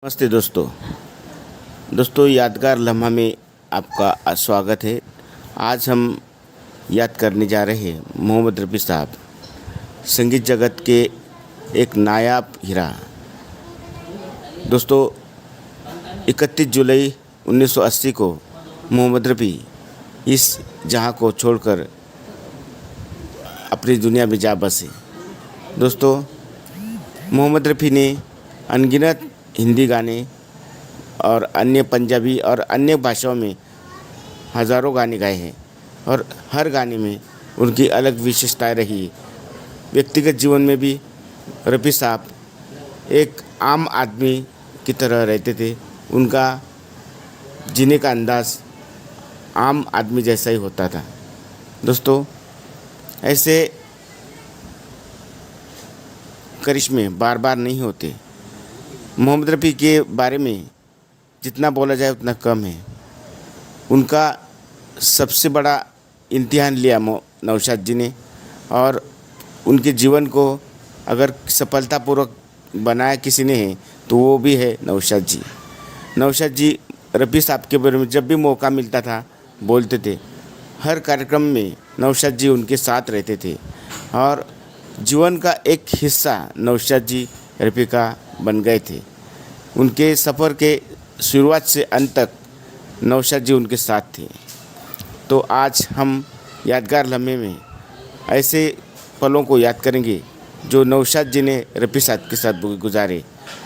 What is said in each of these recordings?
नमस्ते दोस्तों यादगार लम्हा में आपका स्वागत है। आज हम याद करने जा रहे हैं मोहम्मद रफ़ी साहब, संगीत जगत के एक नायाब हीरा। दोस्तों 31 जुलाई 1980 को मोहम्मद रफ़ी इस जहां को छोड़कर अपनी दुनिया में जा बसे। दोस्तों मोहम्मद रफ़ी ने अनगिनत हिंदी गाने और अन्य पंजाबी और अन्य भाषाओं में हज़ारों गाने गाए हैं और हर गाने में उनकी अलग विशेषताएं रही। व्यक्तिगत जीवन में भी रफ़ी साहब एक आम आदमी की तरह रहते थे। उनका जीने का अंदाज़ आम आदमी जैसा ही होता था। दोस्तों ऐसे करिश्मे बार बार नहीं होते। मोहम्मद रफ़ी के बारे में जितना बोला जाए उतना कम है। उनका सबसे बड़ा इम्तिहान लिया नौशाद जी ने, और उनके जीवन को अगर सफलतापूर्वक बनाया किसी ने है तो वो भी है नौशाद जी। नौशाद जी रफ़ी साहब के बारे में जब भी मौका मिलता था बोलते थे। हर कार्यक्रम में नौशाद जी उनके साथ रहते थे और जीवन का एक हिस्सा नौशाद जी रफ़ी का बन गए थे। उनके सफ़र के शुरुआत से अंत तक नौशाद जी उनके साथ थे। तो आज हम यादगार लम्हे में ऐसे पलों को याद करेंगे जो नौशाद जी ने रफ़ी साहब के साथ गुजारे।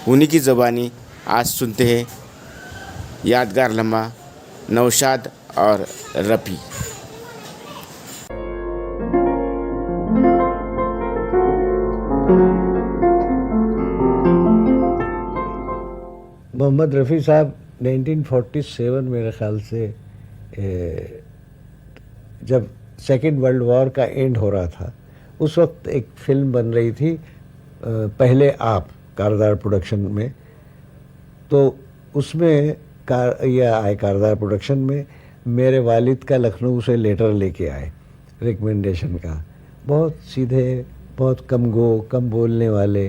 उन्हीं की ज़बानी आज सुनते हैं यादगार लम्हा, नौशाद और रफ़ी। मोहम्मद रफ़ी साहब 1947 मेरे ख़्याल से जब सेकेंड वर्ल्ड वॉर का एंड हो रहा था, उस वक्त एक फ़िल्म बन रही थी पहले आप कारदार प्रोडक्शन में। तो उसमें कारदार प्रोडक्शन में मेरे वालिद का लखनऊ से लेटर लेके आए रिकमेंडेशन का। बहुत सीधे, बहुत कम बोलने वाले।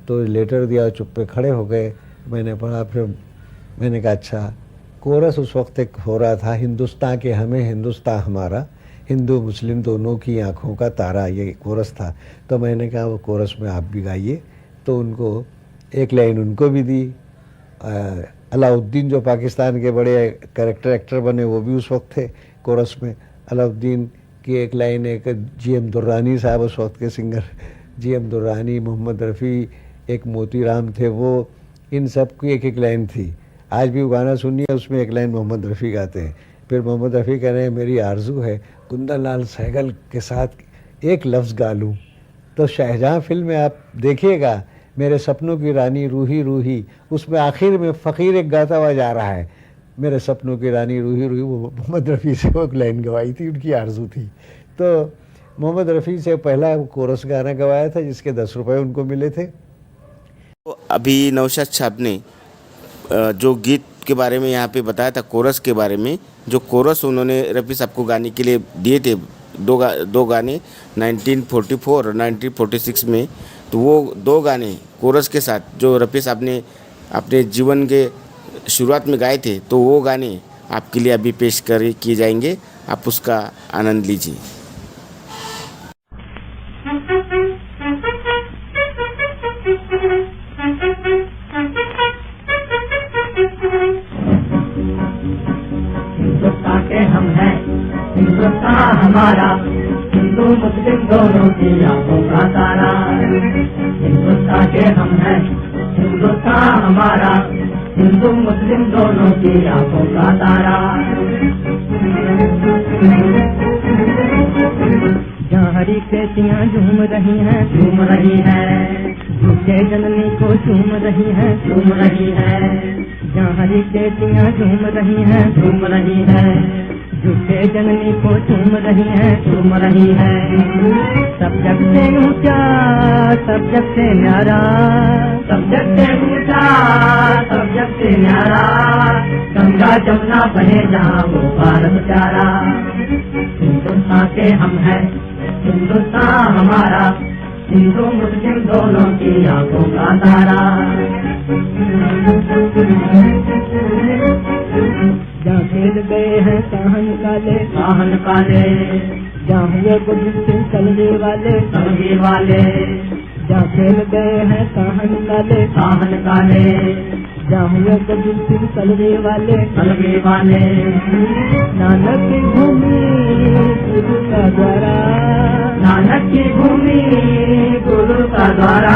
तो लेटर दिया, चुप पे खड़े हो गए। मैंने पढ़ा, फिर मैंने कहा अच्छा। कोरस उस वक्त एक हो रहा था, हिंदुस्तान के हमें हिंदुस्तान हमारा, हिंदू मुस्लिम दोनों की आँखों का तारा, ये कोरस था। तो मैंने कहा वो कोरस में आप भी गाइए। तो उनको एक लाइन उनको भी दी। अलाउद्दीन जो पाकिस्तान के बड़े कैरेक्टर एक्टर बने वो भी उस वक्त थे कोरस में। अलाउद्दीन की एक लाइन, एक GM दुर्रानी साहब उस वक्त के सिंगर, GM दुर्रानी, मोहम्मद रफ़ी, एक मोतीराम थे, वो इन सब की एक एक लाइन थी। आज भी वो गाना सुनिए, उसमें एक लाइन मोहम्मद रफ़ी गाते हैं। फिर मोहम्मद रफ़ी कह रहे हैं मेरी आरज़ू है कुंदन लाल सहगल के साथ एक लफ्ज़ गा लूँ। तो शाहजहाँ फिल्म में आप देखिएगा, मेरे सपनों की रानी रूही रूही, उसमें आखिर में फ़कीर एक गाता हुआ जा रहा है, मेरे सपनों की रानी रूही रूही। वो मोहम्मद रफ़ी से वो लाइन गवाई थी, उनकी आरज़ू थी। तो मोहम्मद रफ़ी से पहला कोरस गाना गवाया था जिसके 10 रुपये उनको मिले थे। तो अभी नौशाद साहब ने जो गीत के बारे में यहाँ पे बताया था, कोरस के बारे में, जो कोरस उन्होंने रफ़ी साहब को गाने के लिए दिए थे, दो गाने 1944 और 1946 में। तो वो 2 गाने कोरस के साथ जो रफ़ी साहब ने अपने जीवन के शुरुआत में गाए थे, तो वो गाने आपके लिए अभी पेश किए जाएंगे। आप उसका आनंद लीजिए। हिंदुस्तान हमारा, हिंदू मुस्लिम दोनों की आंखों का तारा। हिंदुस्तान के हम हैं, हिंदुस्तान हमारा, हिंदू मुस्लिम दोनों की आंखों का तारा। जहाँ हरी खेतियाँ झूम रही हैं, झूम रही हैं, झूठे जननी को झूम रही हैं, झूम रही हैं। जहाँ हरी खेतियाँ झूम रही हैं, झूम रही हैं, झूठे जननी को झूम रही है, झूम रही है। सब जग से ऊंचा, सब जग से न्यारा, सब जग से ऊंचा, सब जग से न्यारा। गंगा जमुना बहे जहाँ वो भारत प्यारा। हिंदुस्तान के हम हैं, हिंदुस्तान हमारा, हिंदू मुस्लिम दोनों की आंखों का तारा। जहाँ खेल गए हैं साहन काले, साहन काले, जहाँ हुए बुजुर्ग चलने वाले, चलने वाले, जहाँ खेल गए हैं साहन काले, साहन काले, जहाँ हुए बुजुर्ग चलने वाले, चलने वाले। नानक की भूमि गुरु का द्वारा, नानक की भूमि गुरु का द्वारा,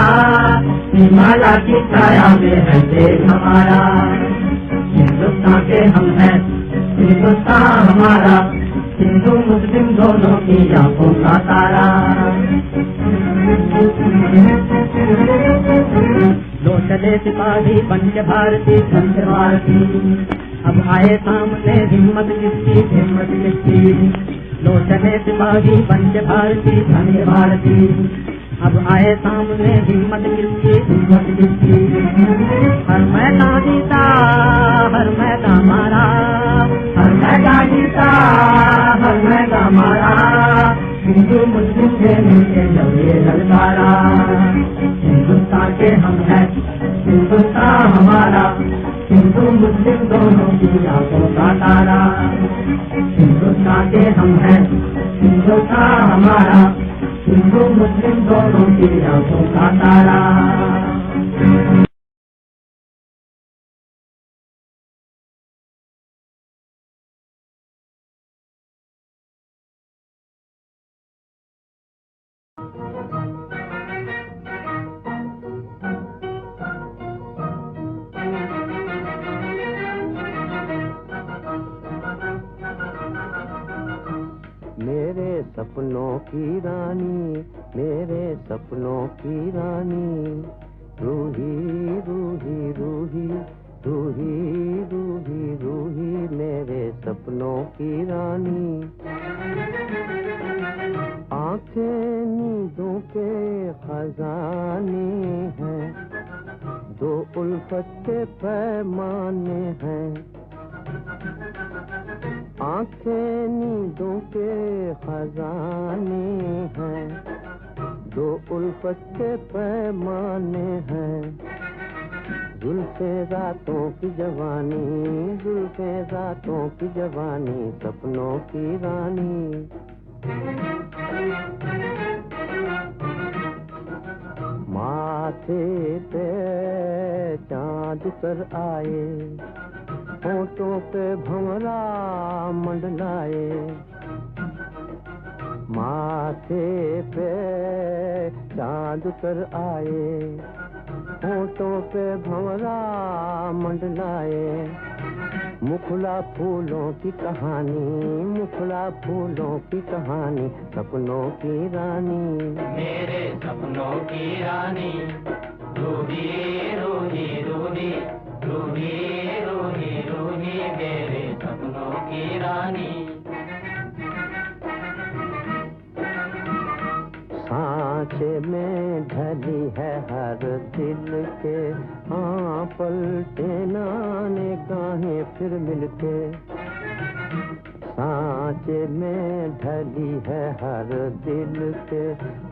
हिमालय की छाया में है देश हमारा। हिंदुस्तान के हम हैं, हिंदुस्तान हमारा, हिंदू मुस्लिम दोनों की आंखों का तारा। लो चले सिपाही पंच भारती, पंच भारती, अब आए सामने हिम्मत किसकी, हिम्मत किसकी। लो चले सिपाही पंच भारती, पंच भारती, अब आए सामने हिम्मत किसकी, हिम्मत किसकी। हर मैदान जीता, हर मैदान मारा, हर मैदान जीता, हर मैदान मारा, हिंदू मुस्लिम के मिलके जब ये ललकारा। हिंदुस्तान के हम हैं, हिंदुस्तान हमारा, हिंदू मुस्लिम दोनों की आंखों का तारा। हिंदुस्तान के हम हैं, हिंदुस्तान हमारा, हिंदू मुस्लिम दोनों की आंखों का तारा। मेरे सपनों की रानी, मेरे सपनों की रानी, रूही रूही रूही रूही रूही रूही, मेरे सपनों की रानी। आंखें नींदों के खजाने हैं, दो उल्फत के पैमाने हैं। आंखें नींदों के खजाने हैं, दो उल्फत के पैमाने हैं। जुल्फे रातों की जवानी, जुल्फे रातों की जवानी, सपनों की रानी। माथे पे चांद उतर आए, होठों पे भंवरा मंडलाए। माथे पे चांद उतर आए, होठों पे भंवरा मंडलाए। मुखला फूलों की कहानी, मुखला फूलों की कहानी, सपनों की रानी। मेरे सपनों की रानी, रूही रूही रूही रूही रूही रूही, मेरे सपनों की रानी। सांचे में ढली है हर दिल के, हाँ पलटे ना निगाहें फिर मिलके। सांचे में ढली है हर दिल के,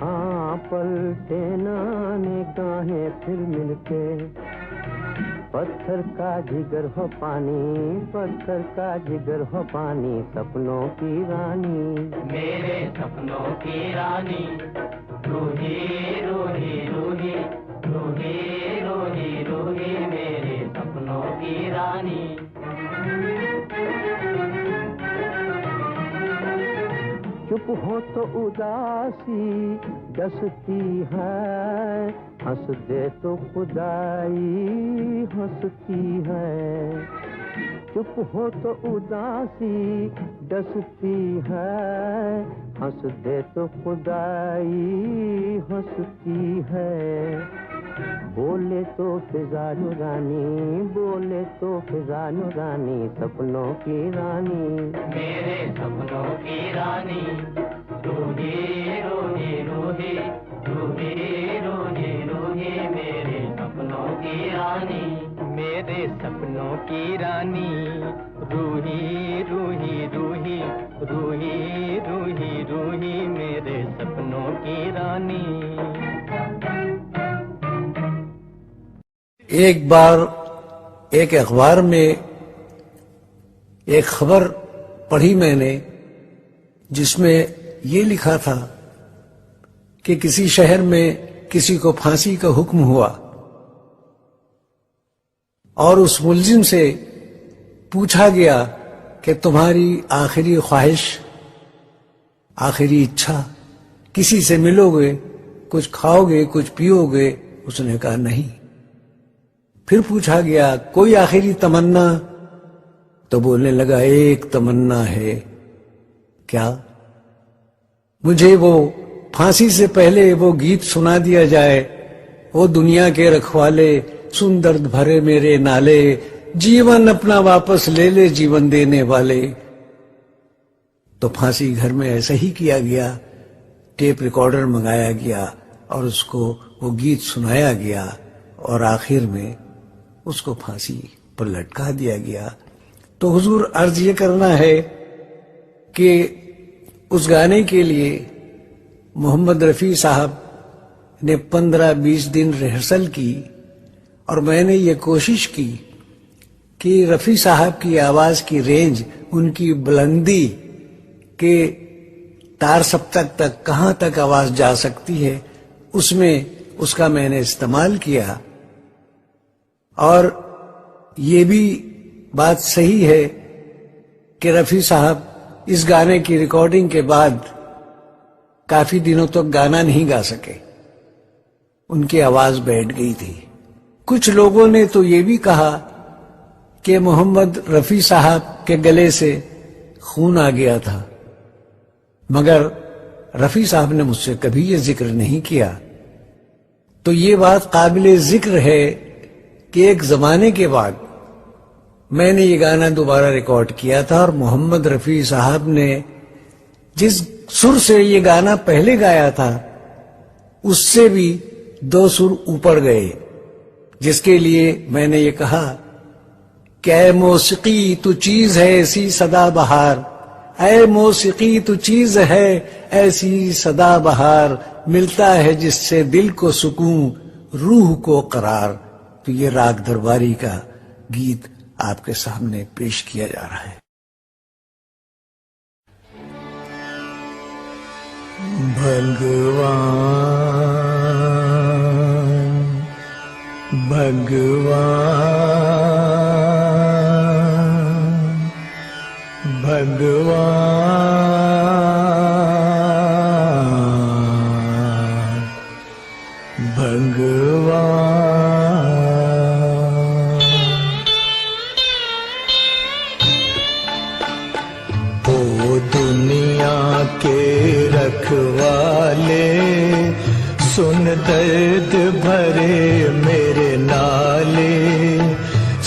हाँ पलटे ना निगाहें फिर मिलके। पत्थर का जिगर हो पानी, पत्थर का जिगर हो पानी, सपनों की रानी। मेरे सपनों की रानी, रूही रूही रूही रूही रूही रूही, मेरे सपनों की रानी। चुप हो तो उदासी डसती है, हंस दे तो खुदाई हंसती है। चुप हो तो उदासी डसती है, हंस दे तो खुदाई हंसती है। बोले तो फिजा नूरानी, बोले तो फिजा नूरानी, सपनों की रानी। मेरे सपनों की रानी, रूही रूही रूही रूही रूही रूही, मेरे सपनों की रानी। मेरे सपनों की रानी, रूही रूही रूही रूही रूही रूही, मेरे सपनों की रानी। एक बार एक अखबार में एक खबर पढ़ी मैंने, जिसमें ये लिखा था कि किसी शहर में किसी को फांसी का हुक्म हुआ और उस मुलजिम से पूछा गया कि तुम्हारी आखिरी ख्वाहिश, आखिरी इच्छा, किसी से मिलोगे, कुछ खाओगे, कुछ पियोगे? उसने कहा नहीं। फिर पूछा गया कोई आखिरी तमन्ना? तो बोलने लगा एक तमन्ना है। क्या? मुझे वो फांसी से पहले वो गीत सुना दिया जाए, ओ दुनिया के रखवाले, सुन दर्द भरे मेरे नाले, जीवन अपना वापस ले ले जीवन देने वाले। तो फांसी घर में ऐसा ही किया गया, टेप रिकॉर्डर मंगाया गया और उसको वो गीत सुनाया गया और आखिर में उसको फांसी पर लटका दिया गया। तो हुजूर अर्ज ये करना है कि उस गाने के लिए मोहम्मद रफ़ी साहब ने 15-20 दिन रिहर्सल की और मैंने ये कोशिश की कि रफ़ी साहब की आवाज की रेंज, उनकी बुलंदी के तार सप्तक तक कहाँ तक आवाज जा सकती है, उसमें उसका मैंने इस्तेमाल किया। और ये भी बात सही है कि रफ़ी साहब इस गाने की रिकॉर्डिंग के बाद काफी दिनों तक गाना नहीं गा सके, उनकी आवाज बैठ गई थी। कुछ लोगों ने तो ये भी कहा कि मोहम्मद रफ़ी साहब के गले से खून आ गया था, मगर रफ़ी साहब ने मुझसे कभी ये जिक्र नहीं किया। तो ये बात काबिले जिक्र है कि एक जमाने के बाद मैंने ये गाना दोबारा रिकॉर्ड किया था और मोहम्मद रफ़ी साहब ने जिस सुर से ये गाना पहले गाया था उससे भी 2 सुर ऊपर गए, जिसके लिए मैंने ये कहा कि ऐ मौसीकी तू चीज है ऐसी सदा बहार, ऐ मौसीकी तू चीज है ऐसी सदा बहार, मिलता है जिससे दिल को सुकून, रूह को करार। तो ये राग दरबारी का गीत आपके सामने पेश किया जा रहा है। भगवान भगवान भगवान भगवान। ओ दुनिया के रखवाले, सुन दर्द भरे मेरे नाले,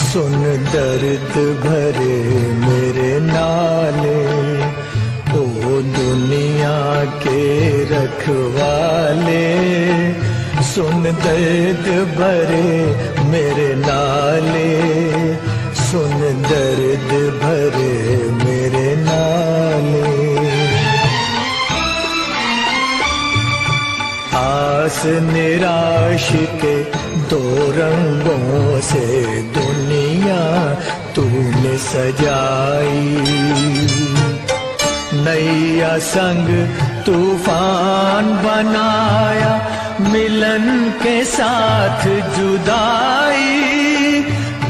सुन दर्द भरे मेरे नाले। ओ दुनिया के रखवाले, सुन दर्द भरे मेरे नाले, सुन दर्द भरे मेरे नाले। आस निराश के 2 रंगों से दुनिया तूने सजाई, नैया संग तूफान बनाया, मिलन के साथ जुदाई,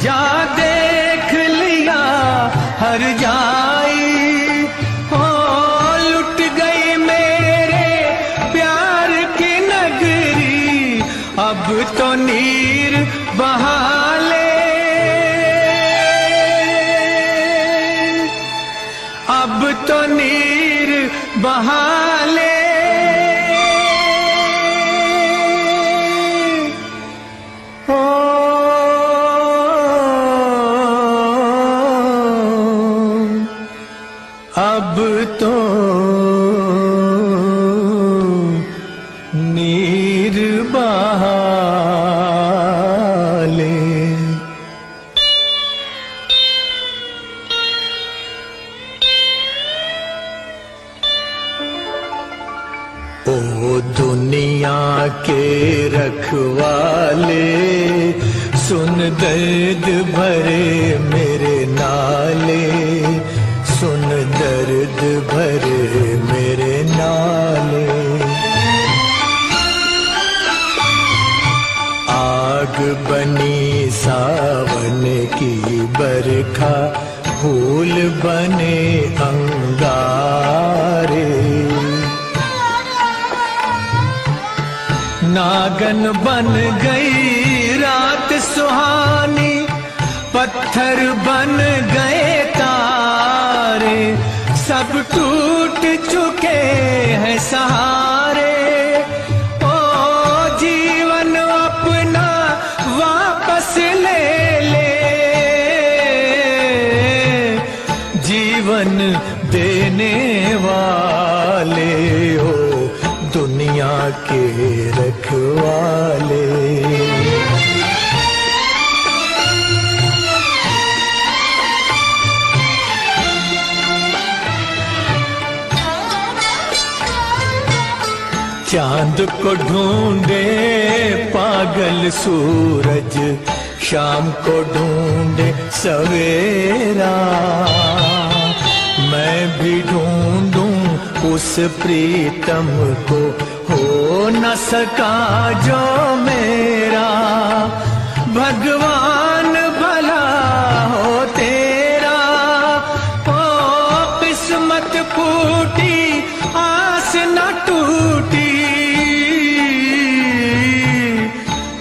जा देख लिया हर जाई। हो लुट गई मेरे प्यार की नगरी, अब तो नीर बहा ले, अब तो नीर बहा ले। अब तो नीर बहा ले। ओ दुनिया के रखवाले, सुन दर्द भरे मेरे नाले, सुन दर्द भरे मेरे नाले। आग बनी सावन की बरखा, फूल बने अंगारे। नागन बन गई रात सुहानी, पत्थर बन गए तारे। सब टूट चुके हैं सहारे, ओ जीवन अपना वापस ले ले। जीवन देने वाले हो दुनिया के रखवाले। चांद को ढूंढे पागल सूरज, शाम को ढूंढे सवेरा। मैं भी ढूंढूं उस प्रीतम को, हो न सका जो मेरा। भगवान भला हो तेरा, ओ किस्मत फूटी आस न टूटी।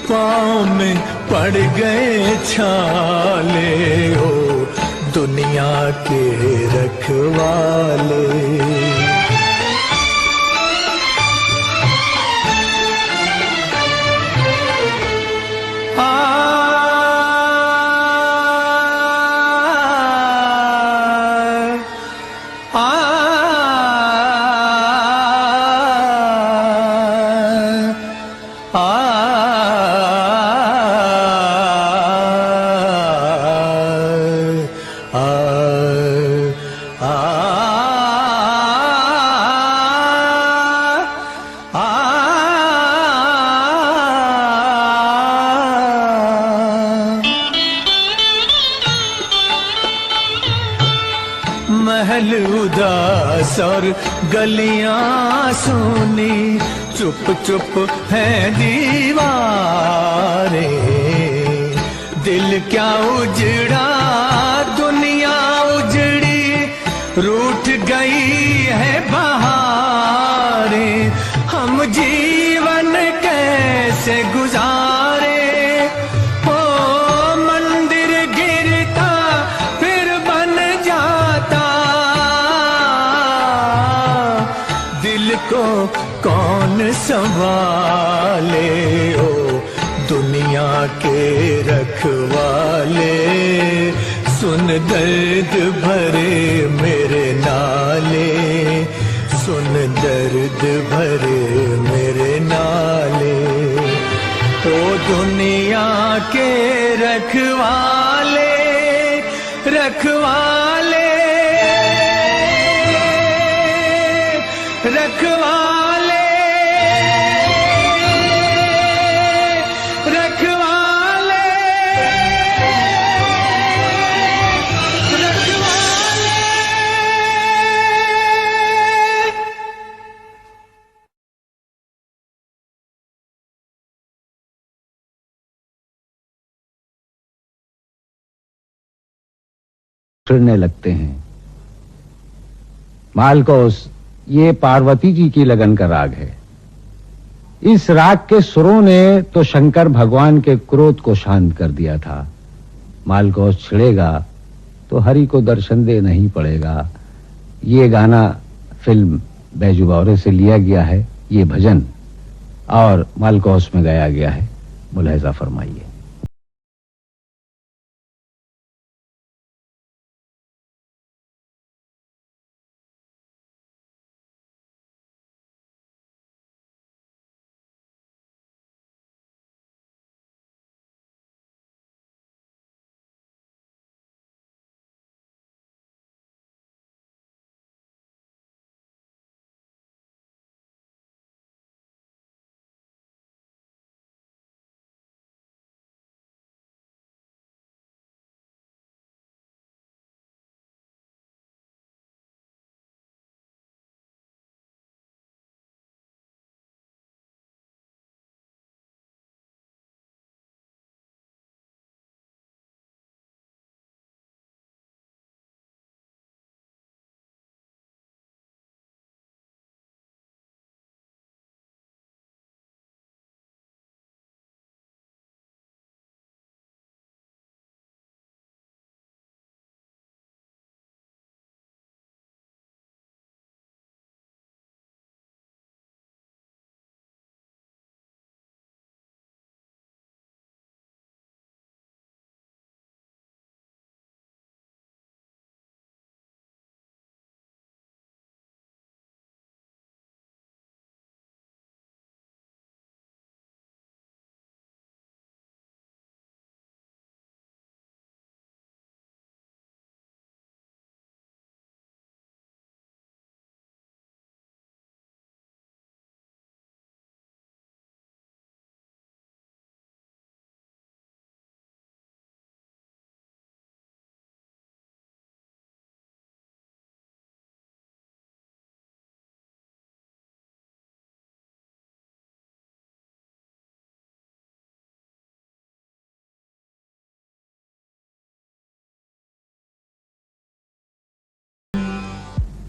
पाँव में पड़ गए छाले, हो दुनिया के रखवाले। महल उदास और गलियां सुनी, चुप चुप है दीवारें। दिल क्या उजड़ा दुनिया उजड़ी, रूठ गई है बहारें। हम जीवन कैसे गुजारे, ओ मंदिर गिरता फिर बन जाता। दिल को कौन संभाले, ओ दुनिया के रखवाले। सुन दर्द भरे मेरे नाले, सुन दर्द भरे मेरे नाले। ओ दुनिया के रखवाले, रखवाले, रखवाले, रखवाले, रखवाले। फिरने लगते हैं। मालकोस, ये पार्वती जी की लगन का राग है। इस राग के सुरों ने तो शंकर भगवान के क्रोध को शांत कर दिया था। मालकोस छिड़ेगा तो हरि को दर्शन दे नहीं पड़ेगा। ये गाना फिल्म बैजू बावरे से लिया गया है। ये भजन और मालकोस में गाया गया है। मुलाहिजा फरमाइए।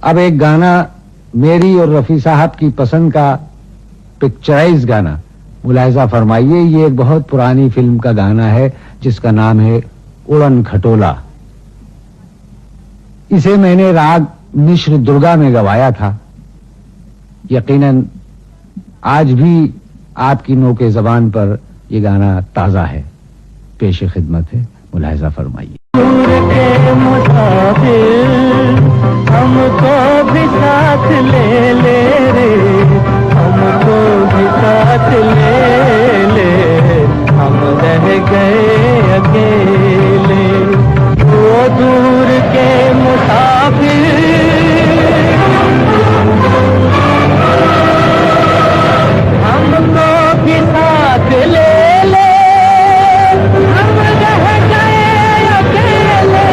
अब एक गाना मेरी और रफी साहब की पसंद का पिक्चराइज गाना मुलाहिजा फरमाइए। ये एक बहुत पुरानी फिल्म का गाना है जिसका नाम है उड़न खटोला। इसे मैंने राग मिश्र दुर्गा में गवाया था। यकीनन आज भी आपकी नोके जबान पर यह गाना ताजा है। पेश खिदमत है, मुलाहिजा फरमाइए। के मुसाफिर हमको भी साथ ले ले रे, हमको भी साथ ले ले, हम रह गए अकेले। वो दूर के मुसाफिर हमको भी साथ ले ले, हम रह गए अकेले।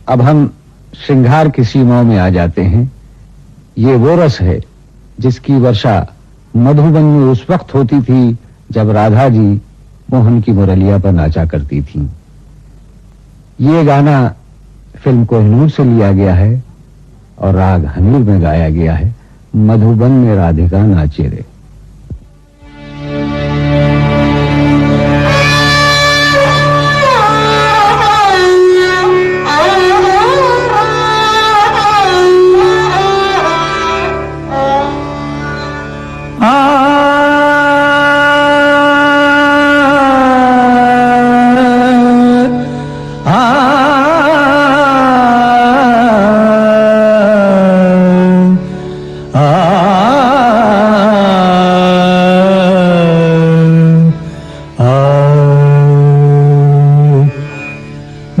अब हम श्रृंगार की सीमाओं में आ जाते हैं। ये वो रस है जिसकी वर्षा मधुबन में उस वक्त होती थी जब राधा जी मोहन की मुरलिया पर नाचा करती थीं। ये गाना फिल्म कोहिनूर से लिया गया है और राग हनीर में गाया गया है। मधुबन में राधिका नाचे रे।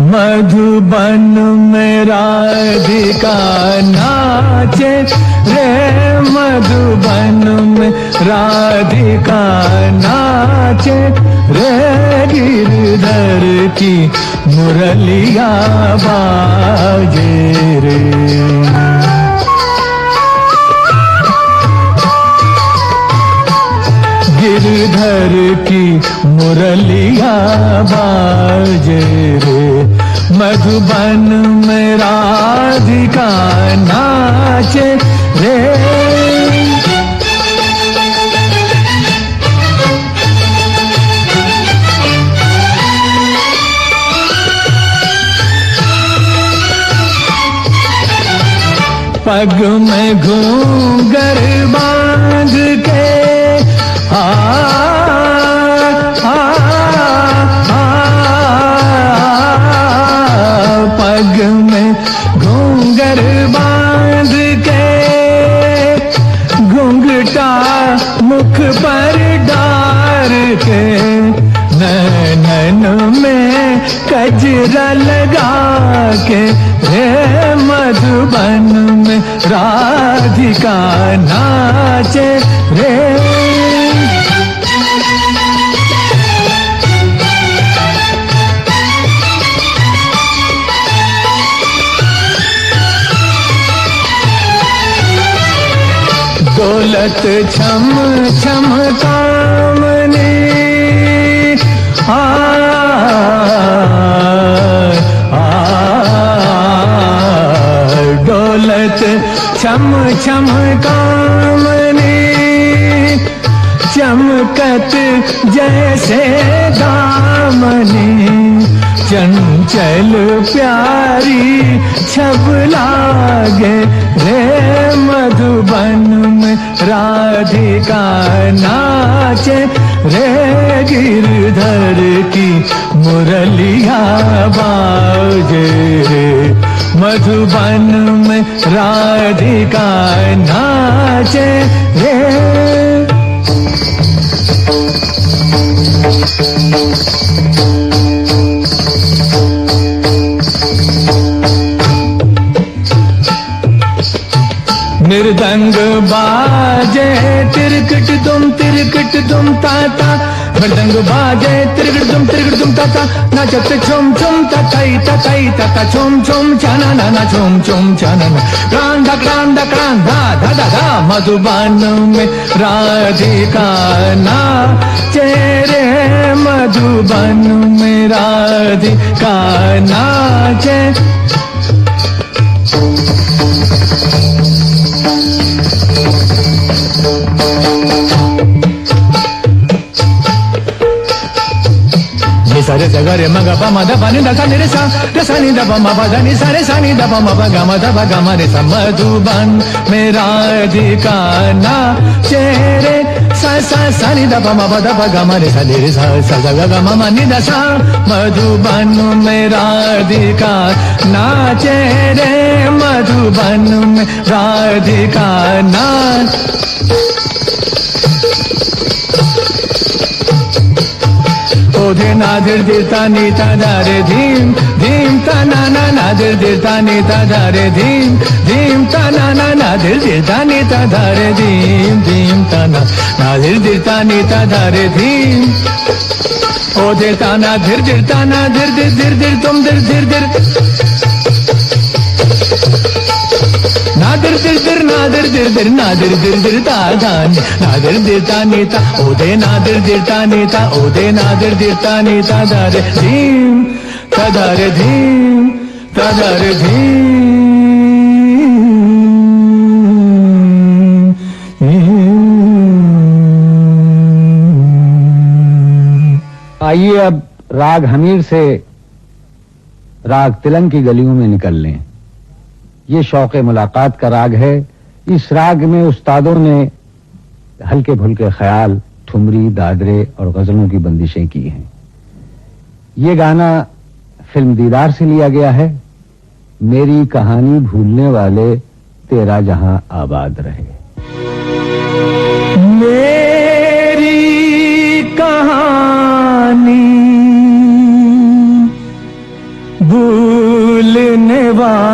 मधुबन में राधिका नाचे रे, मधुबन में राधिका नाचे रे, गिरधर की मुरलिया बाजे रे। गिरधर की मुरलिया बाजे रे, मधुबन में राधिका नाचे रे। पग में घूंघर बांध के पग में घूंघर बांध के, घूंघटा मुख पर डार के, नैनन में कजरा लगा के रे, मधुबन में राधिका नाचे रे। दौलत छम छम कामनी दौलत छम छम कामनी, चमकत जैसे दामनी, चंचल प्यारी छब लागे रे, मधुबन में राधिका नाचे रे, गिरधर की मुरलिया बाजे रे, मधुबन में राधिका नाचे रे। मृदंग बाजे तिरकट तुम ताता, मृदंग बाजे तिरगड़ तुम ताता नाचते छुम छुम तताई छुम छुम छाना ना छुम छुम छाना क्रांदा क्रांदा क्रांदा धा धा धा मधुबन में राधिका नाचे रे मधुबन में राधिका नाचे। सारे सगरे मगा पा मदा पानी दसा रे सा नी दा पा मा पा दा नी सा रे सा नी दा पा मा पा गा मा दा पा गा मा रे सा मधुबन में राधिका नाचे रे सा नी दा पा मा पा दा पा गा मा रे सा रे सा सा गा मा मा नी दा सा मधुबन में राधिका नाचे रे मधुबन में राधिका नाच। ओधे नादिर दिरता नीता दारे धीम धीम ता नाना नादिर दिरता नीता दारे धीम धीम ता नाना नादिर दिरता नीता दारे धीम धीम ता नादिर दिरता नीता दारे धीम। ओधे ताना धीर दिरता ना धीर धीर धीर धीर तुम धीर धीर धीर नादिर दिर दिर नादिर दिर दिर नादिर दिर दिर ता धान नादिर दिरता नीता ओदे नादिर दिरता नीता ओदे नादिर दिरता नीता दारे धीम तदारे धीम तदारे धीम। आइए अब राग हमीर से राग तिलंग की गलियों में निकल लें। ये शौक़ मुलाकात का राग है। इस राग में उस्तादों ने हल्के फुल्के ख्याल, ठुमरी, दादरे और गजलों की बंदिशें की हैं। ये गाना फिल्म दीदार से लिया गया है। मेरी कहानी भूलने वाले तेरा जहां आबाद रहे। मेरी कहानी भूलने वाले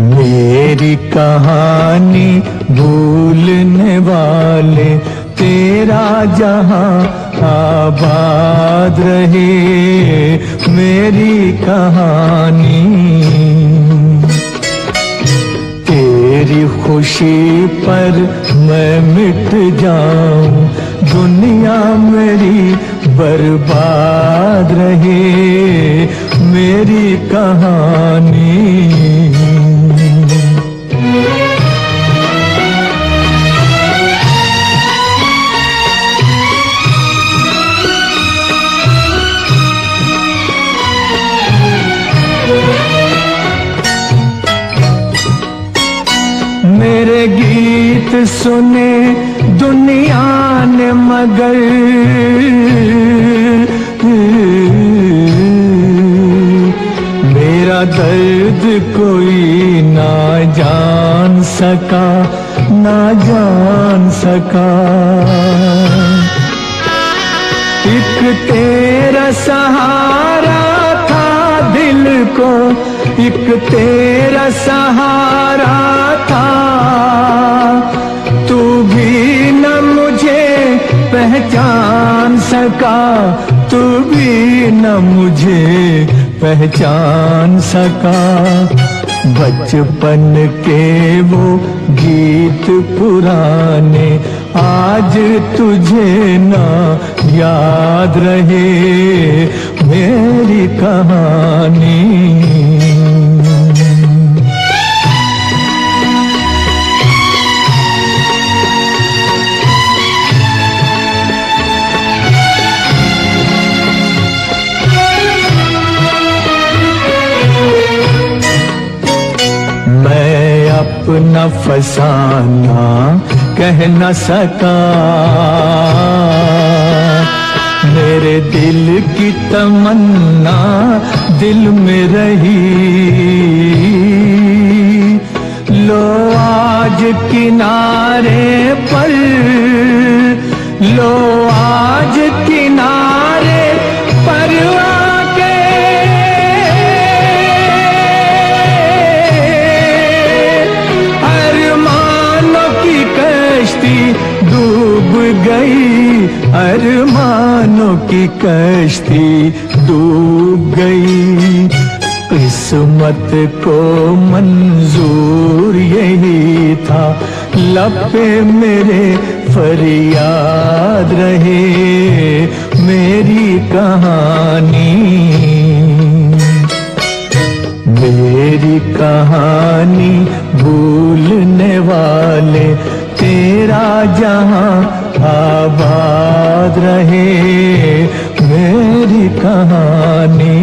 मेरी कहानी भूलने वाले तेरा जहां आबाद रहे। मेरी कहानी तेरी खुशी पर मैं मिट जाऊं, दुनिया मेरी बर्बाद रहे। मेरी कहानी मेरे गीत सुने दुनिया ने मगर मेरा दर्द कोई ना जान सका, ना जान सका। एक तेरा सहारा था दिल को, एक तेरा सहारा था। तू भी न मुझे पहचान सका, तू भी न मुझे पहचान सका। बचपन के वो गीत पुराने आज तुझे ना याद रहे। मेरी कहानी मैं अपना फसाना कह न सका, मेरे दिल की तमन्ना दिल में रही। लो आज किनारे पर, लो आज किनारे पर आके अरमानों की कश्ती डूब गई, अरमानों की कश्ती डूब गई। किस्मत को मंजूर यही था, लब पे मेरे फरियाद रहे मेरी कहानी, मेरी कहानी भूलने वाले तेरा जहां आबाद रहे मेरी कहानी।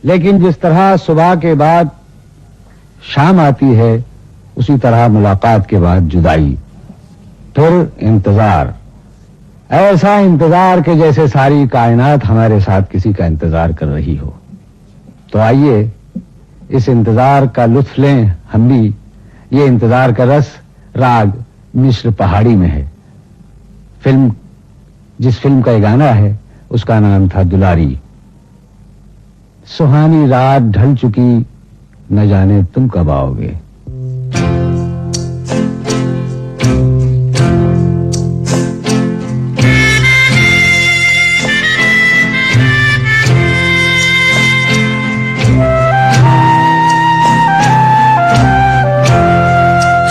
लेकिन जिस तरह सुबह के बाद शाम आती है, उसी तरह मुलाकात के बाद जुदाई, फिर इंतजार, ऐसा इंतजार कि जैसे सारी कायनात हमारे साथ किसी का इंतजार कर रही हो। तो आइए इस इंतजार का लुत्फ लें हम भी। ये इंतजार का रस राग मिस्र पहाड़ी में है। जिस फिल्म का ये गाना है उसका नाम था दुलारी। सुहानी रात ढल चुकी, न जाने तुम कब आओगे।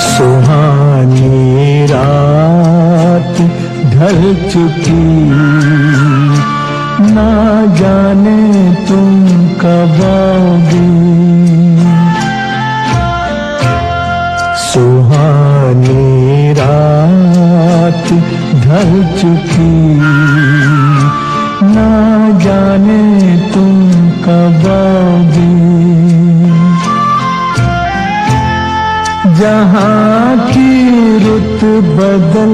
सुहानी रात ढल चुकी, ना जाने तुम कब आओगे। सुहानी रात ढल चुकी, ना जाने तुम कब आओगे। जहां की रुत बदल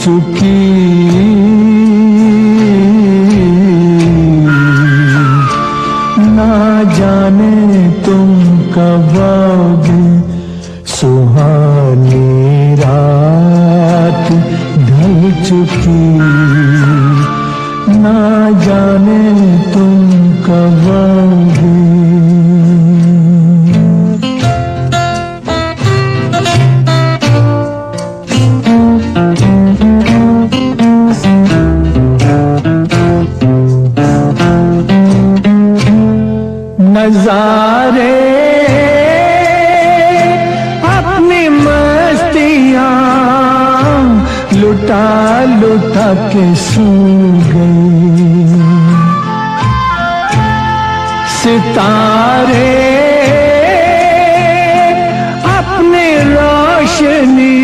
चुकी, ना जाने तुम कब आओगे। सुहानी रात ढल चुकी, ना जाने तुम कब आओगे। नजारे अपनी मस्तियां लुटा लुटा के सो गए। सितारे अपनी रोशनी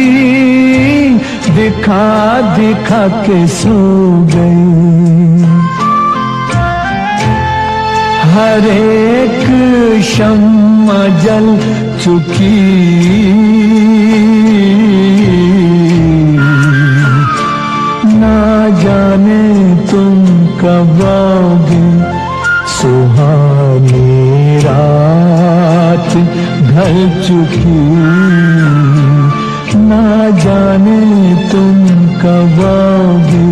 दिखा दिखा के सो गए। हर एक शम्मा जल चुकी, ना जाने तुम कब आओगे। सुहानी रात ढल चुकी, ना जाने तुम कब आओगे।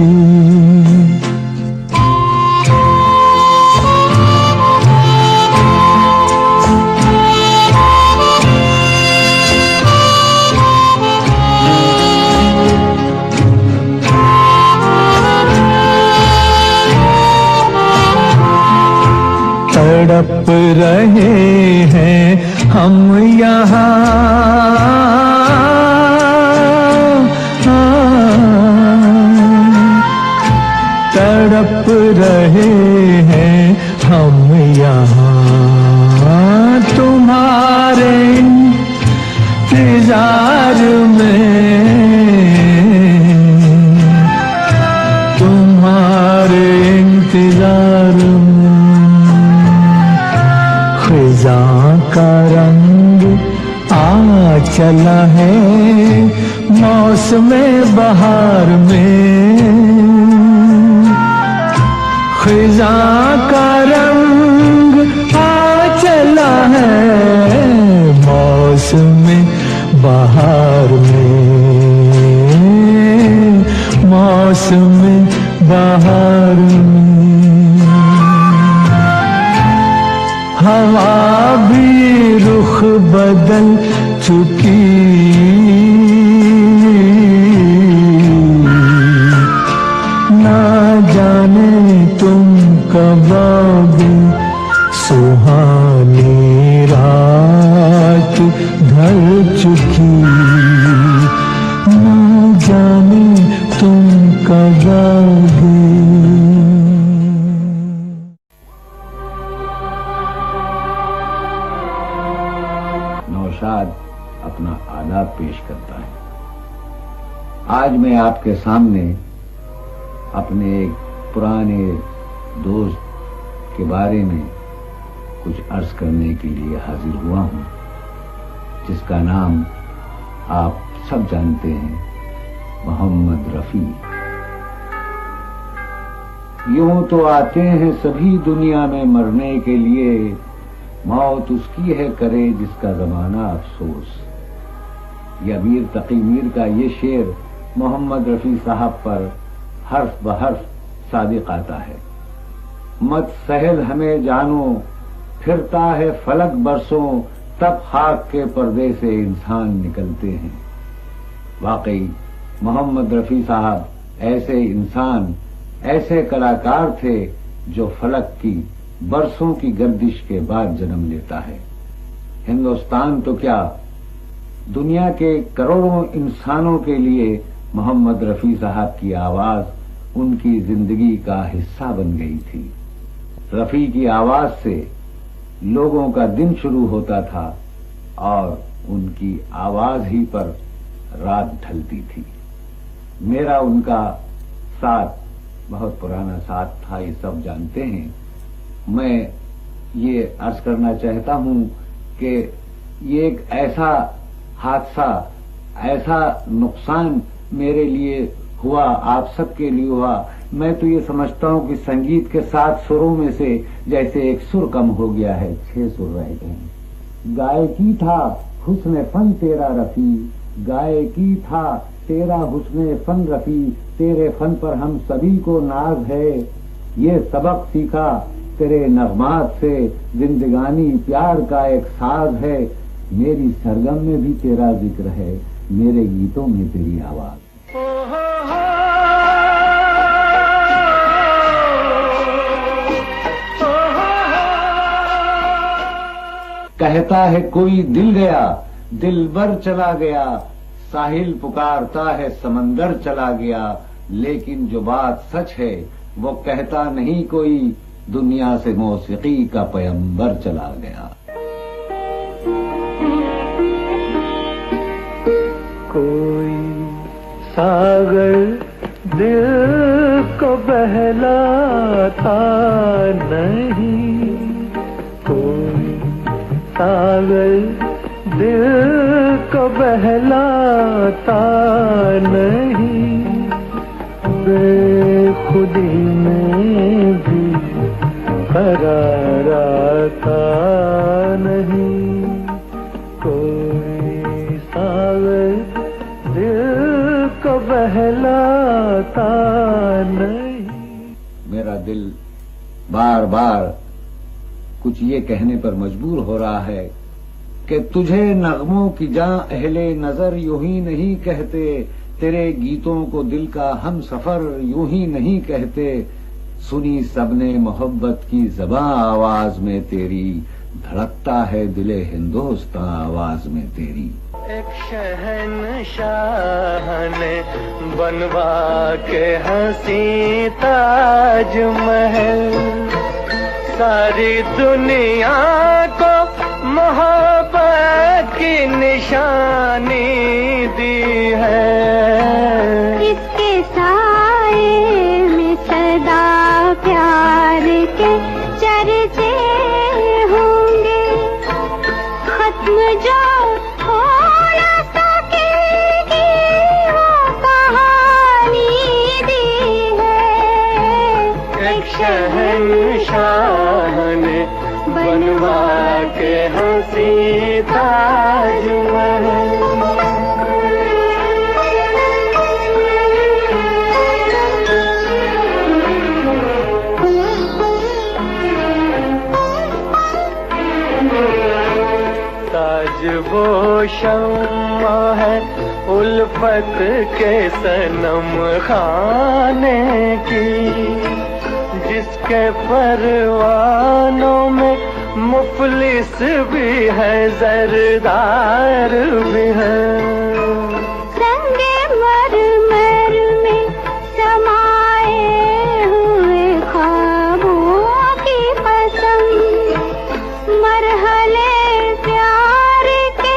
तड़प रहे हैं हम यहाँ, तड़प रहे हैं हम यहाँ तुम्हारे इंतजार में, तुम्हारे इंतजार में। खिज़ां का रंग आ चला है मौसमे बहार में। खिज़ां का रंग आ चला है मौसमे बहार में। मौसम बहार में हवा भी रुख बदल चुकी, ना जाने तुम कब आओगे, सुहानी रात ढल चुकी, ना जाने तुम कब आओगे। नौशाद अपना आदाब पेश करता है। आज मैं आपके सामने अपने एक पुराने दोस्त के बारे में कुछ अर्ज करने के लिए हाजिर हुआ हूं, जिसका नाम आप सब जानते हैं, मोहम्मद रफी। यूं तो आते हैं सभी दुनिया में मरने के लिए, मौत उसकी है करे जिसका जमाना अफसोस। यह मीर तकी मीर का ये शेर मोहम्मद रफी साहब पर हर्फ बहर्फ सादिक आता है। मत सहल हमें जानो, फिरता है फलक बरसों, तब खाक के पर्दे से इंसान निकलते हैं। वाकई मोहम्मद रफी साहब ऐसे इंसान, ऐसे कलाकार थे जो फलक की बरसों की गर्दिश के बाद जन्म लेता है। हिंदुस्तान तो क्या, दुनिया के करोड़ों इंसानों के लिए मोहम्मद रफी साहब की आवाज उनकी जिंदगी का हिस्सा बन गई थी। रफी की आवाज से लोगों का दिन शुरू होता था और उनकी आवाज ही पर रात ढलती थी। मेरा उनका साथ बहुत पुराना साथ था, ये सब जानते हैं। मैं ये अर्ज करना चाहता हूं कि ये एक ऐसा हादसा, ऐसा नुकसान मेरे लिए हुआ, आप सबके लिए हुआ। मैं तो ये समझता हूं कि संगीत के 7 सुरों में से जैसे एक सुर कम हो गया है, 6 सुर रह गए हैं। गायकी था हुस्न फन तेरा रफी, गायकी था तेरा हुस्न फन रफी, तेरे फन पर हम सभी को नाज है। ये सबक सीखा तेरे नगमात से, जिंदगानी प्यार का एक साज है। मेरी सरगम में भी तेरा जिक्र है, मेरे गीतों में तेरी आवाज। कहता है कोई दिल गया, दिलबर चला गया, साहिल पुकारता है समंदर चला गया, लेकिन जो बात सच है वो कहता नहीं कोई, दुनिया से मौसीकी का पैगंबर चला गया। कोई सागर दिल को बहलाता नहीं, कोई सागर दिल को बहलाता नहीं, बेखुदी में भी करार आता नहीं, कोई सागर दिल को बहलाता नहीं। मेरा दिल बार बार कुछ ये कहने पर मजबूर हो रहा है कि तुझे नगमों की जां अहले नजर यूं ही नहीं कहते, तेरे गीतों को दिल का हम सफर यूं ही नहीं कहते, सुनी सबने मोहब्बत की ज़बां आवाज में तेरी, धड़कता है दिले हिंदुस्तां आवाज में तेरी। एक शहंशाह ने बनवा के हंसी ताजमहल, सारी दुनिया को मोहब्बत की निशानी दी है। इसके साए में सदा प्यार के चर्चे होंगे, खत्म जो हो न सकेगी वो कहानी दी है। एक शहंशाह ने बनवा के हंसी ताजमहल। शम्मा है उल्फत के सनम खाने की, जिसके परवानों में मुफलिस भी है जरदार भी है। संगे मरमर में समाए हुए ख्वाबों की कसम, मरहले प्यार के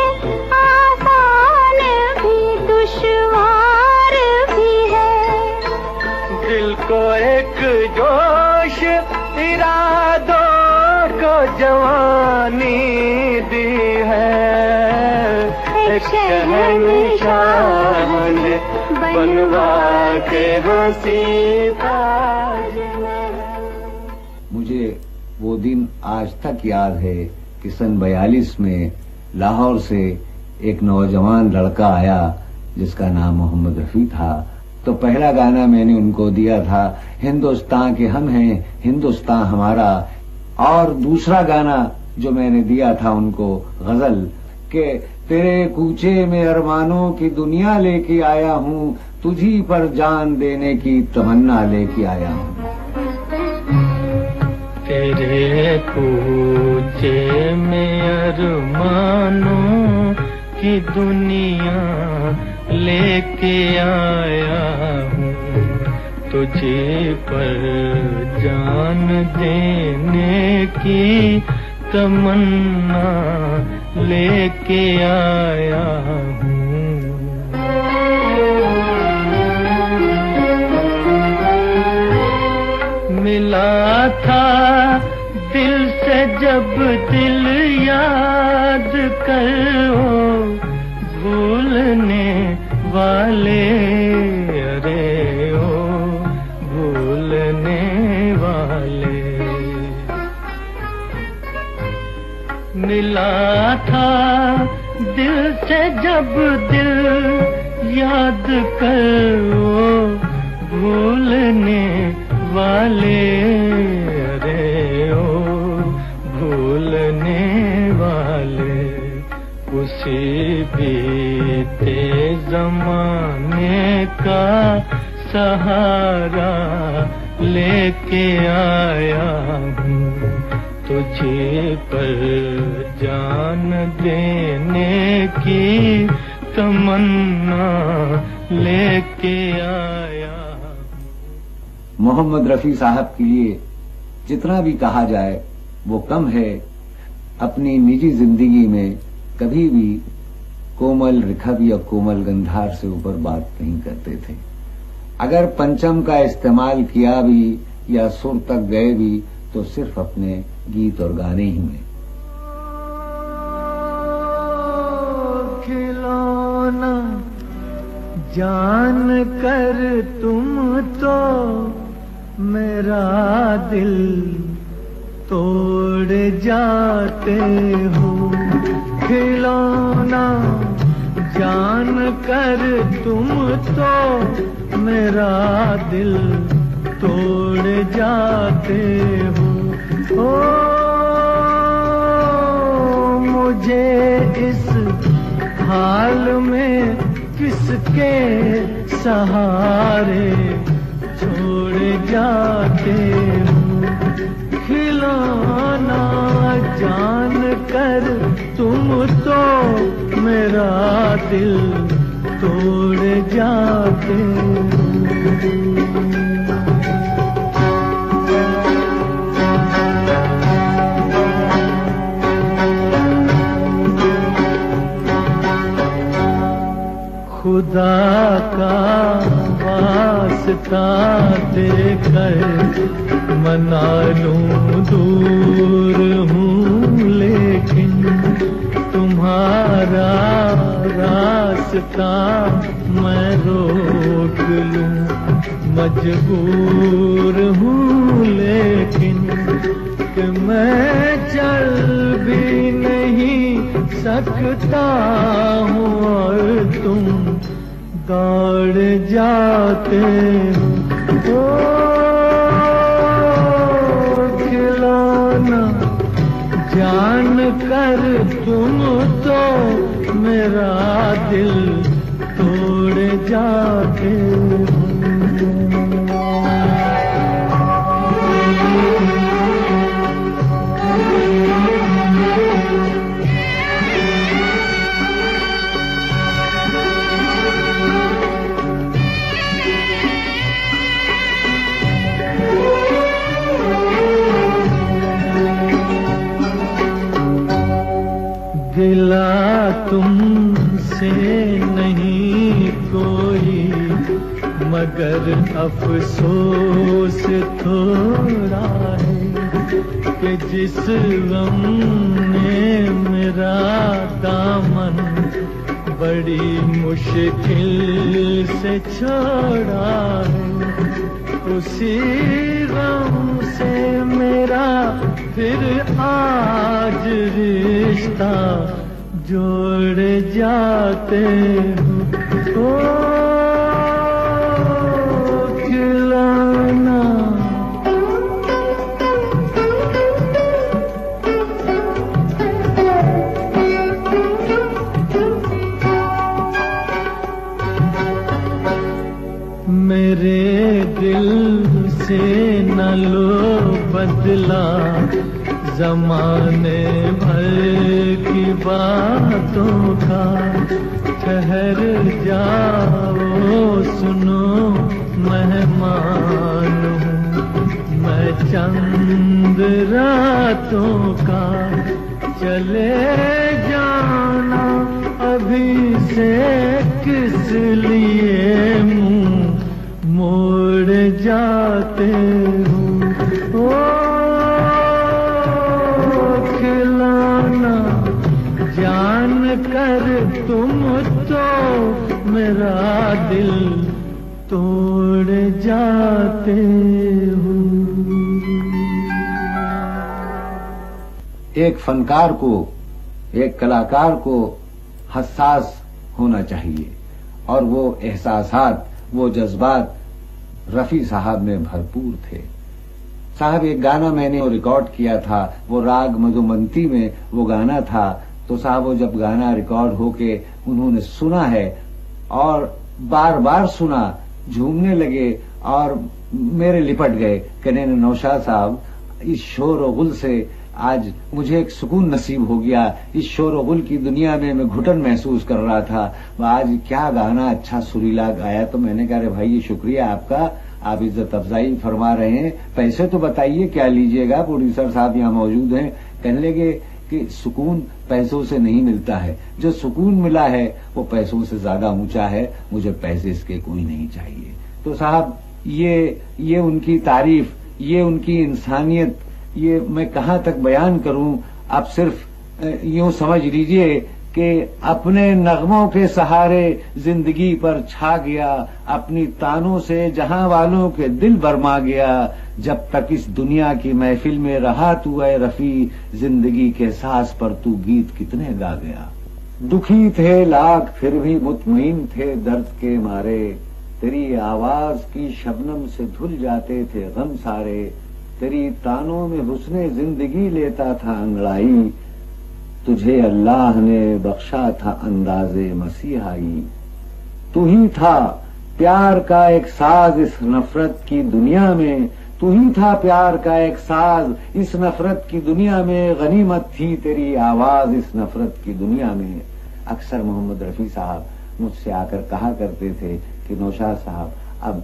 आसान भी दुश्वार भी है। दिल को एक जोश इरादों को जवानी दी है, एक शहंशाह ने बनवा के हंसी ताज में। मुझे वो दिन आज तक याद है कि सन 42 में लाहौर से एक नौजवान लड़का आया जिसका नाम मोहम्मद रफी था। तो पहला गाना मैंने उनको दिया था हिंदुस्तान के हम हैं, हिंदुस्तान हमारा। और दूसरा गाना जो मैंने दिया था उनको गजल के तेरे कूचे में अरमानों की दुनिया लेके आया हूँ, तुझी पर जान देने की तमन्ना लेके आया हूँ। तेरे कूचे में अरमानों की दुनिया लेके आया हूँ, तुझे पर जान देने की तमन्ना लेके आया हूँ। मिला था दिल से जब दिल याद करो, भूलने वाले अरे ओ भूलने वाले। मिला था दिल से जब दिल याद करो, भूलने वाले अरे ओ भूलने वाले। उसी बीते जमाने का सहारा लेके आया हूँ, तुझे पर जान देने की तमन्ना लेके आया। मोहम्मद रफी साहब के लिए जितना भी कहा जाए वो कम है। अपनी निजी जिंदगी में कभी भी कोमल रिखब या कोमल गंधार से ऊपर बात नहीं करते थे। अगर पंचम का इस्तेमाल किया भी या सुर तक गए भी तो सिर्फ अपने गीत और गाने ही में। खिलौना जान कर तुम तो मेरा दिल तोड़ जाते हो। खिलौना जान कर तुम तो मेरा दिल तोड़ जाते हो। ओ मुझे इस हाल में किसके सहारे छोड़ जाते हो। खिलौना जान कर तुम तो मेरा दिल तोड़ जाते हो। खुदा का वास्ता देकर मना लूं दूर हूँ, लेकिन तुम्हारा रास्ता मैं रोक लूं मजबूर हूँ, लेकिन कि मैं चल भी नहीं सकता हूँ और तुम दौड़ जाते हो। खिलौना जान कर तुम तो मेरा मेरा दिल तोड़ जाते हो। गिला तुमसे नहीं कोई मगर अफसोस थोड़ा है कि जिस गम ने मेरा दामन बड़ी मुश्किल से छोड़ा है, उसी गम से मेरा फिर आज रिश्ता जोड़ जाते हो। खिलौना मेरे दिल से न लो बदला जमाने भर की बातों का, ठहर जाओ सुनो मेहमान हूँ मैं चंद रातों का, चले जाना अभी से किस लिए मुंह मोड़ जाते हो। खिलौना जान कर तुम तो मेरा दिल तोड़ जाते हो। एक फनकार को, एक कलाकार को हसास होना चाहिए और वो एहसासात, वो जज्बात रफी साहब में भरपूर थे। साहब एक गाना मैंने रिकॉर्ड किया था, वो राग मधुमंती में वो गाना था, तो साहब वो जब गाना रिकॉर्ड होके उन्होंने सुना है और बार बार सुना, झूमने लगे और मेरे लिपट गए। कहने नौशाद साहब इस शोर और गुल से आज मुझे एक सुकून नसीब हो गया, इस शोर और गुल की दुनिया में मैं घुटन महसूस कर रहा था, आज क्या गाना अच्छा सुरीला गाया। तो मैंने कहा अरे भाई ये शुक्रिया आपका, आप इज्जत अफजाई फरमा रहे हैं, पैसे तो बताइए क्या लीजिएगा, प्रोड्यूसर साहब यहाँ मौजूद हैं। कहने लगे कि सुकून पैसों से नहीं मिलता है, जो सुकून मिला है वो पैसों से ज्यादा ऊंचा है, मुझे पैसे इसके कोई नहीं चाहिए। तो साहब ये उनकी तारीफ, ये उनकी इंसानियत, ये मैं कहाँ तक बयान करूं। आप सिर्फ यूं समझ लीजिए कि अपने नगमों के सहारे जिंदगी पर छा गया, अपनी तानों से जहां वालों के दिल बरमा गया। जब तक इस दुनिया की महफिल में रहा तू ऐ रफी, जिंदगी के सांस पर तू गीत कितने गा गया। दुखी थे लाख फिर भी मुतमईन थे दर्द के मारे, तेरी आवाज की शबनम से धुल जाते थे गम सारे। तेरी तानों में हुस्ने जिंदगी लेता था अंगड़ाई, तुझे अल्लाह ने बख्शा था अंदाजे मसीहाई। तू ही था प्यार का एक साज इस नफरत की दुनिया में, तू ही था प्यार का एक साज इस नफरत की दुनिया में। गनीमत थी तेरी आवाज इस नफरत की दुनिया में। अक्सर मोहम्मद रफी साहब मुझसे आकर कहा करते थे कि नौशाद साहब अब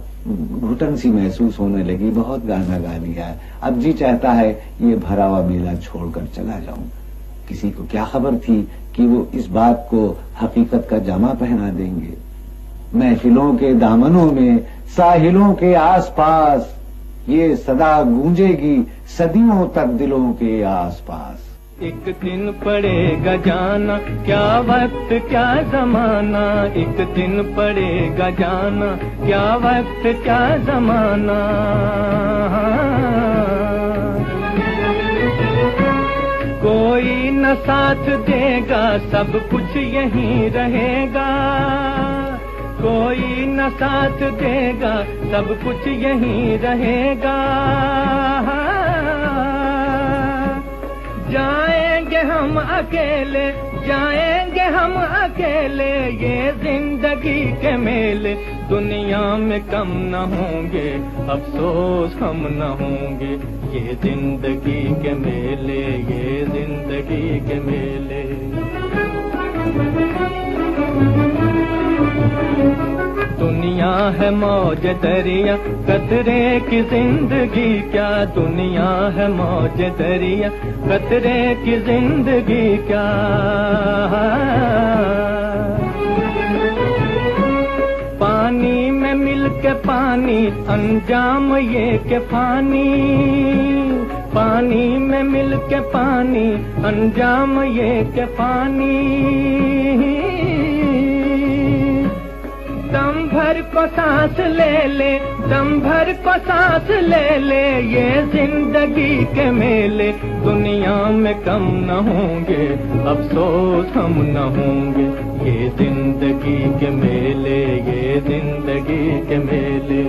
घुटन सी महसूस होने लगी, बहुत गाना गा लिया है, अब जी चाहता है ये भरा हुआ मेला छोड़कर चला जाऊं। किसी को क्या खबर थी कि वो इस बात को हकीकत का जामा पहना देंगे। महफिलों के दामनों में, साहिलों के आसपास ये सदा गूंजेगी सदियों तक दिलों के आसपास। एक दिन पड़ेगा जाना, क्या वक्त क्या जमाना, एक दिन पड़ेगा जाना, क्या वक्त क्या जमाना। कोई न साथ देगा, सब कुछ यहीं रहेगा। कोई न साथ देगा, सब कुछ यहीं रहेगा। जाएंगे हम अकेले जाएंगे हम अकेले ये जिंदगी के मेले, दुनिया में कम न होंगे अफसोस हम न होंगे, ये जिंदगी के मेले, ये जिंदगी के मेले। दुनिया है मौज दरिया, कतरे की जिंदगी क्या, दुनिया है मौज दरिया, कतरे की जिंदगी क्या। पानी में मिल के पानी अंजाम ये के फानी, पानी में मिल के पानी अंजाम ये के फानी। दम भर को सांस ले ले, दम भर को सांस ले ले, ये जिंदगी के मेले, दुनिया में कम न होंगे अफसोस हम न होंगे, ये जिंदगी के मेले, ये जिंदगी के मेले।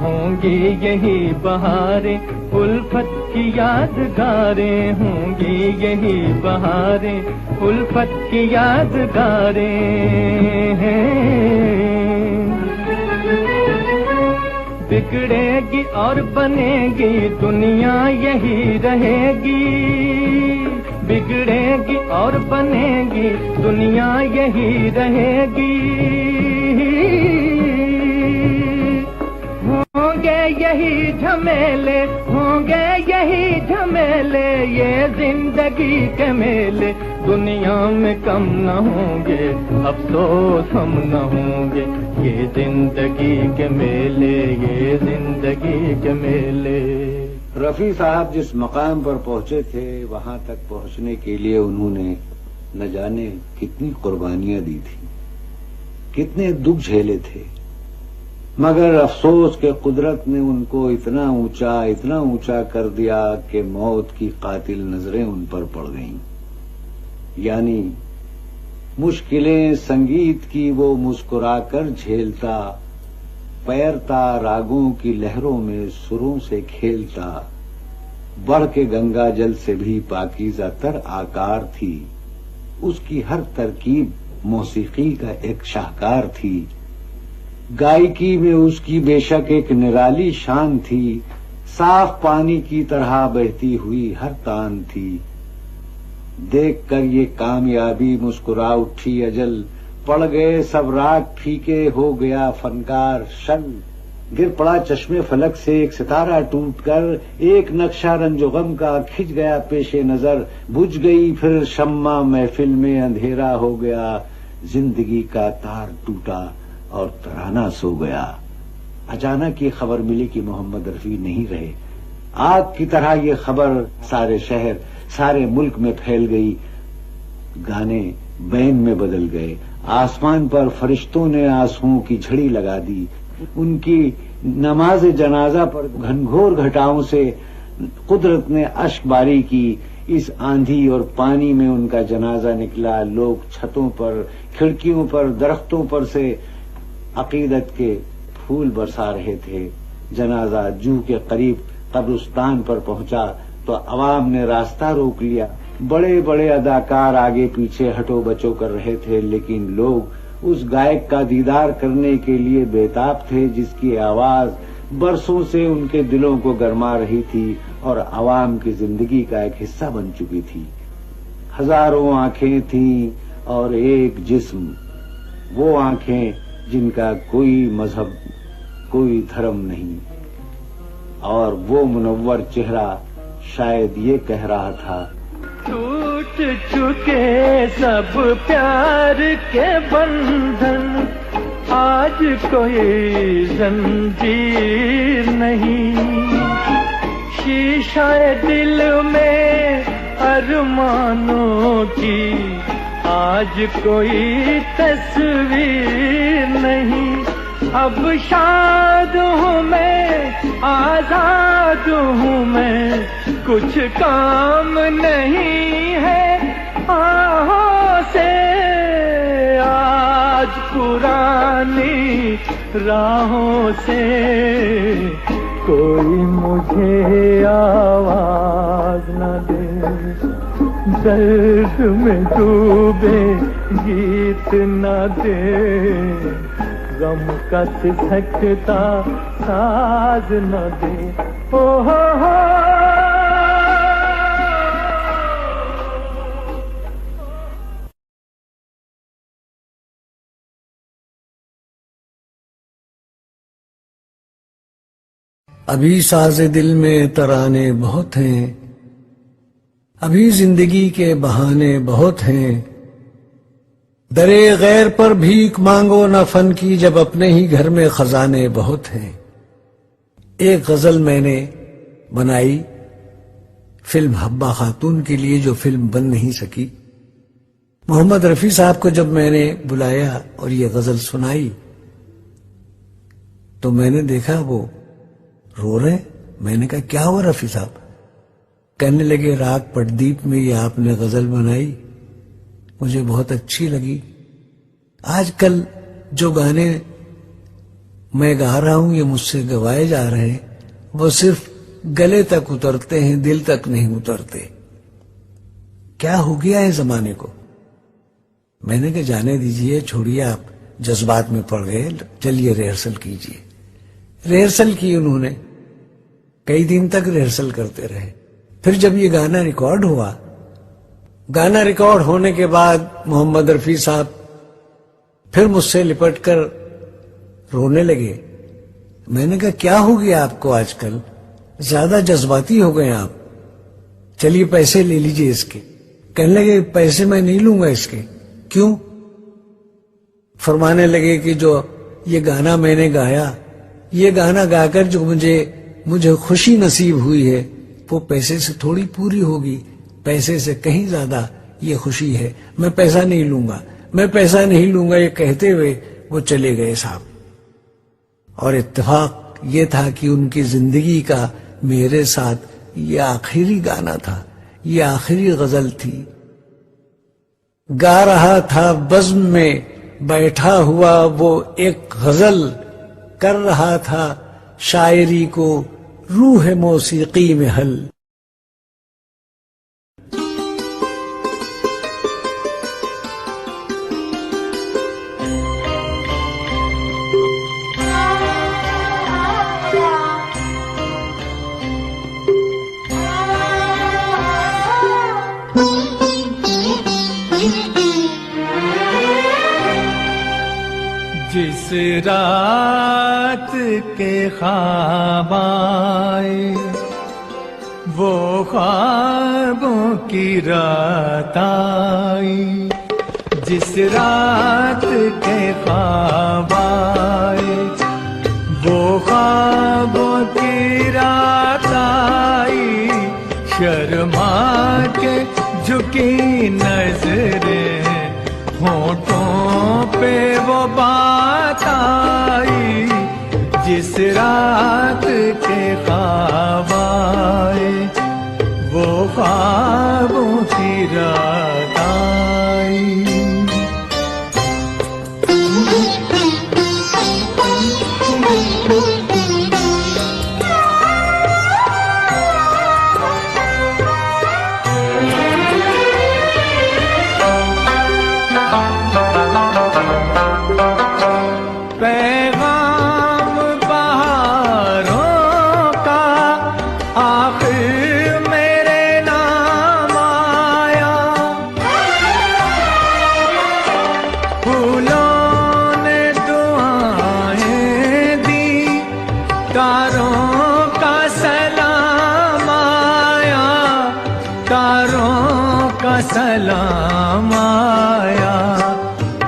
होंगी यही बहारें उल्फत की यादगारें, होंगी यही बहारें उल्फत की यादगारें। बिगड़ेगी और बनेगी दुनिया यही रहेगी, बिगड़ेगी और बनेगी दुनिया यही रहेगी। होंगे यही झमेले, होंगे यही झमेले, ये जिंदगी के मेले, दुनिया में कम न होंगे अफसोस हम न होंगे, ये जिंदगी के मेले, ये जिंदगी के मेले। रफी साहब जिस मकाम पर पहुंचे थे वहां तक पहुंचने के लिए उन्होंने न जाने कितनी कुर्बानियां दी थी, कितने दुख झेले थे, मगर अफसोस के कुदरत ने उनको इतना ऊंचा कर दिया कि मौत की कातिल नजरें उन पर पड़ गईं। यानी मुश्किलें संगीत की वो मुस्कुराकर झेलता, पैरता रागों की लहरों में सुरों से खेलता, बढ़ के गंगा जल से भी पाकीज़ा तर आकार थी, उसकी हर तरकीब मौसीकी का एक शाहकार थी, गायकी में उसकी बेशक एक निराली शान थी, साफ पानी की तरह बहती हुई हर तान थी। देखकर ये कामयाबी मुस्कुरा उठी अजल, पड़ गए सब राग फीके, हो गया फनकार शन, गिर पड़ा चश्मे फलक से एक सितारा टूटकर, एक नक्शा रंजो गम का खिंच गया पेशे नजर, बुझ गई फिर शम्मा महफिल में, अंधेरा हो गया, जिंदगी का तार टूटा और तराना सो गया। अचानक ये खबर मिली कि मोहम्मद रफी नहीं रहे। आग की तरह ये खबर सारे शहर, सारे मुल्क में फैल गई। गाने बैन में बदल गए, आसमान पर फरिश्तों ने आंसुओं की झड़ी लगा दी, उनकी नमाज जनाजा पर घनघोर घटाओं से कुदरत ने अश्कबारी की। इस आंधी और पानी में उनका जनाजा निकला। लोग छतों पर, खिड़कियों पर, दरख्तों पर से अकीदत के फूल बरसा रहे थे। जनाजा जू के करीब कब्रिस्तान पर पहुंचा तो अवाम ने रास्ता रोक लिया। बड़े बड़े अदाकार आगे पीछे हटो बचो कर रहे थे, लेकिन लोग उस गायक का दीदार करने के लिए बेताब थे जिसकी आवाज बरसों से उनके दिलों को गरमा रही थी और अवाम की जिंदगी का एक हिस्सा बन चुकी थी। हजारों आंखें थीं और एक जिस्म, वो आंखें जिनका कोई मजहब, कोई धर्म नहीं, और वो मुनव्वर चेहरा शायद ये कह रहा था, टूट चुके सब प्यार के बंधन, आज कोई जंजीर नहीं, शीशाए दिल में अरमानों की आज कोई तस्वीर नहीं। अब शाद हूँ मैं, आजाद हूँ मैं, कुछ काम नहीं है आहों से, आज पुरानी राहों से कोई मुझे आवाज न दे, दर्द में डूबे गीत न दे, गम का सिसकता साज न दे। ओ हो अभी साज़े दिल में तराने बहुत हैं, अभी जिंदगी के बहाने बहुत हैं, दरे गैर पर भीख मांगो न फन की, जब अपने ही घर में खजाने बहुत हैं। एक गजल मैंने बनाई फिल्म हब्बा खातून के लिए, जो फिल्म बन नहीं सकी। मोहम्मद रफी साहब को जब मैंने बुलाया और ये गजल सुनाई तो मैंने देखा वो रो रहे। मैंने कहा क्या हुआ रफी साहब? कहने लगे राग पटदीप में ये आपने गजल बनाई, मुझे बहुत अच्छी लगी। आजकल जो गाने मैं गा रहा हूं ये मुझसे गवाए जा रहे हैं, वो सिर्फ गले तक उतरते हैं, दिल तक नहीं उतरते। क्या हो गया है जमाने को? मैंने कहा जाने दीजिए, छोड़िए, आप जज्बात में पड़ गए, चलिए रिहर्सल कीजिए। रिहर्सल की उन्होंने, कई दिन तक रिहर्सल करते रहे। फिर जब ये गाना रिकॉर्ड हुआ, गाना रिकॉर्ड होने के बाद मोहम्मद रफी साहब फिर मुझसे लिपट कर रोने लगे। मैंने कहा क्या हो गया आपको आजकल, ज्यादा जज्बाती हो गए आप, चलिए पैसे ले लीजिए इसके। कहने लगे पैसे मैं नहीं लूंगा इसके। क्यों? फरमाने लगे कि जो ये गाना मैंने गाया, ये गाना गाकर जो मुझे खुशी नसीब हुई है वो पैसे से थोड़ी पूरी होगी, पैसे से कहीं ज्यादा ये खुशी है, मैं पैसा नहीं लूंगा, मैं पैसा नहीं लूंगा। ये कहते हुए वो चले गए साहब। और इत्तेफाक ये था कि उनकी जिंदगी का मेरे साथ ये आखिरी गाना था, ये आखिरी गजल थी। गा रहा था बज़्म में बैठा हुआ वो एक गजल, कर रहा था शायरी को रूह मौसीकी में हल। जिस रात के ख्वाब आए वो ख्वाबों की रात आई, जिस रात के ख्वाब आए वो ख्वाबों की रात आई, शर्मा के झुकी नजरें, होठों पे वो बात आई, जिस रात के ख्वाब आए वो ख्वाबों की रात आई। पैगाम बहारों का आखिर मेरे नाम आया, फूलों ने दुआएं दी, तारों का सलाम आया, तारों का सलाम आया।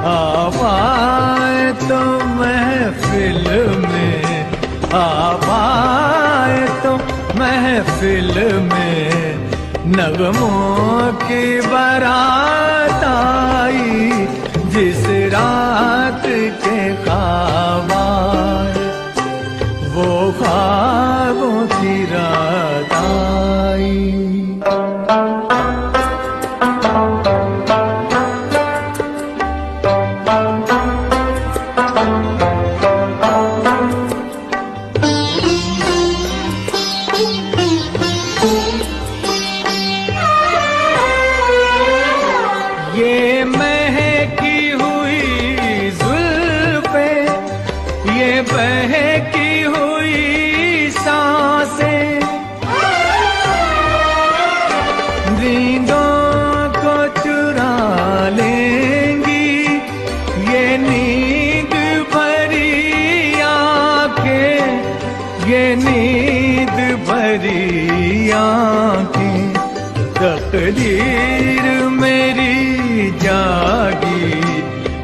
आवाए तो महफिल में, आवाए तो महफिल में, नगमों की बारात आई, जिस रात के ख्वाब आए वो ख्वाबों की रात आई। तकदीर मेरी जागी,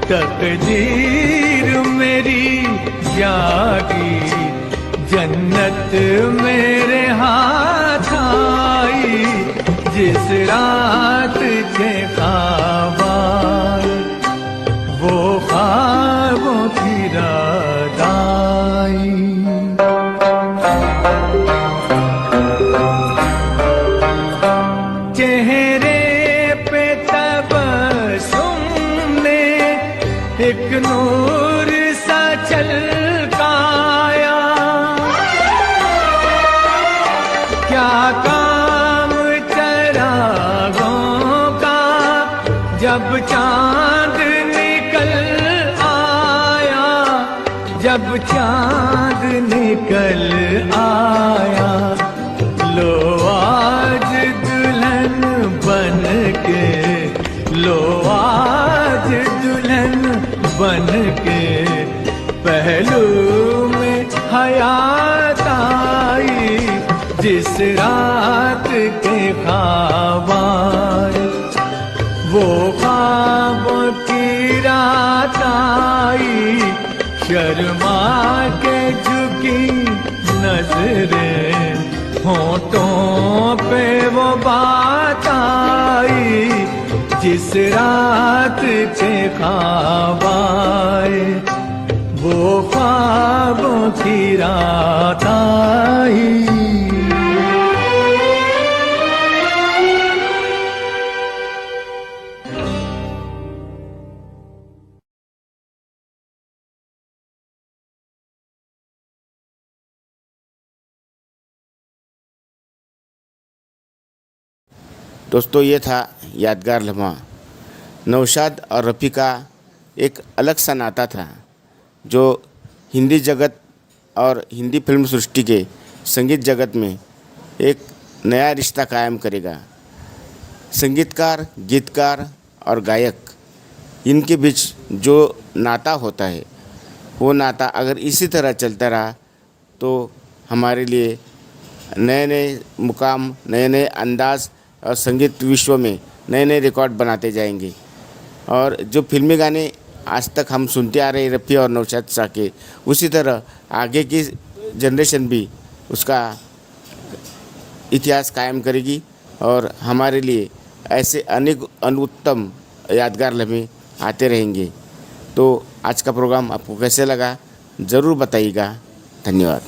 तकदीर मेरी जागी, जन्नत मेरे हाथ आई, जिस रात के ख्वाब आए, वो ख्वाबों की रात आई। चेहरे पे तबस्सुम ने एक नूर सा छलकाया, क्या काम चरागों का जब चांद निकल आया, जब चांद निकल आया। लो आज दुल्हन बन के, लो आज दुल्हन बन के, पहलू में हयात आई, जिस रात के ख्वाब आए, वो ख्वाबों की रात आई। शर्मा के झुकी नजरें, होठों पे वो बात आई, जिस रात के ख्वाब आए, वो ख्वाबों की रात आई। दोस्तों, ये था यादगार लम्हा। नौशाद और रफ़ी का एक अलग सा नाता था, जो हिंदी जगत और हिंदी फिल्म सृष्टि के संगीत जगत में एक नया रिश्ता कायम करेगा। संगीतकार, गीतकार और गायक, इनके बीच जो नाता होता है, वो नाता अगर इसी तरह चलता रहा तो हमारे लिए नए नए मुकाम, नए नए अंदाज़ और संगीत विश्व में नए नए रिकॉर्ड बनाते जाएंगे। और जो फिल्मी गाने आज तक हम सुनते आ रहे हैं रफ़ी और नौशाद शाह के, उसी तरह आगे की जनरेशन भी उसका इतिहास कायम करेगी और हमारे लिए ऐसे अनेक अनुत्तम यादगार लम्हे आते रहेंगे। तो आज का प्रोग्राम आपको कैसे लगा ज़रूर बताइएगा। धन्यवाद।